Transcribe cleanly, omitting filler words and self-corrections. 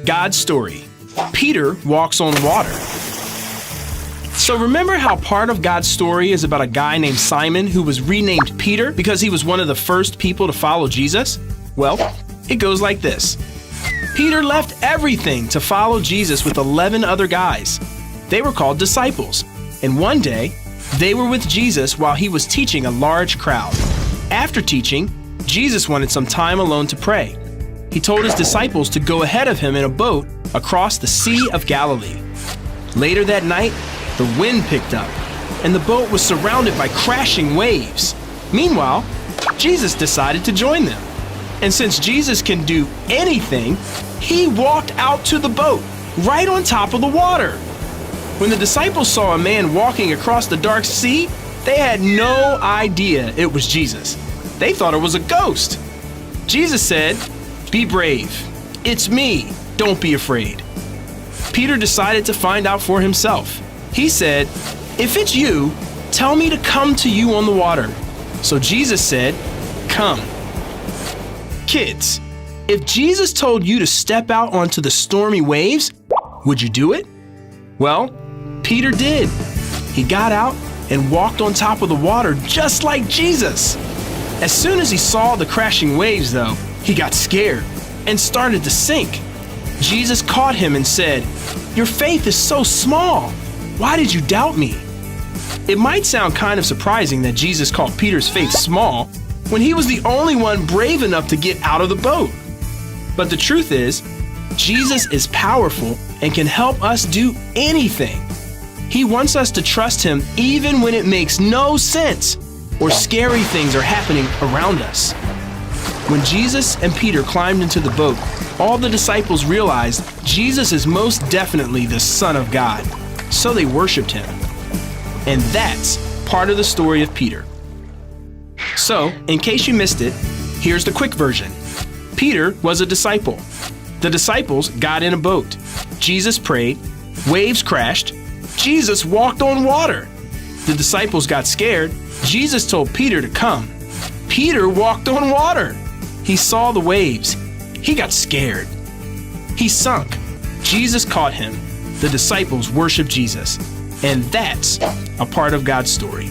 God's story. Peter walks on water. So remember how part of God's story is about a guy named Simon who was renamed Peter because he was one of the first people to follow Jesus? Well, it goes like this. Peter left everything to follow Jesus with 11 other guys. They were called disciples. And one day, they were with Jesus while he was teaching a large crowd. After teaching, Jesus wanted some time alone to pray. He told his disciples to go ahead of him in a boat across the Sea of Galilee. Later that night, the wind picked up, and the boat was surrounded by crashing waves. Meanwhile, Jesus decided to join them. And since Jesus can do anything, he walked out to the boat, right on top of the water. When the disciples saw a man walking across the dark sea, they had no idea it was Jesus. They thought it was a ghost. Jesus said, "Be brave. It's me. Don't be afraid." Peter decided to find out for himself. He said, "If it's you, tell me to come to you on the water." So Jesus said, "Come." Kids, if Jesus told you to step out onto the stormy waves, would you do it? Well, Peter did. He got out and walked on top of the water just like Jesus. As soon as he saw the crashing waves, though, he got scared and started to sink. Jesus caught him and said, "Your faith is so small. Why did you doubt me?" It might sound kind of surprising that Jesus called Peter's faith small when he was the only one brave enough to get out of the boat. But the truth is, Jesus is powerful and can help us do anything. He wants us to trust him even when it makes no sense or scary things are happening around us. When Jesus and Peter climbed into the boat, all the disciples realized Jesus is most definitely the Son of God. So they worshiped him. And that's part of the story of Peter. So, in case you missed it, here's the quick version. Peter was a disciple. The disciples got in a boat. Jesus prayed. Waves crashed. Jesus walked on water. The disciples got scared. Jesus told Peter to come. Peter walked on water. He saw the waves. He got scared. He sunk. Jesus caught him. The disciples worshiped Jesus. And that's a part of God's story.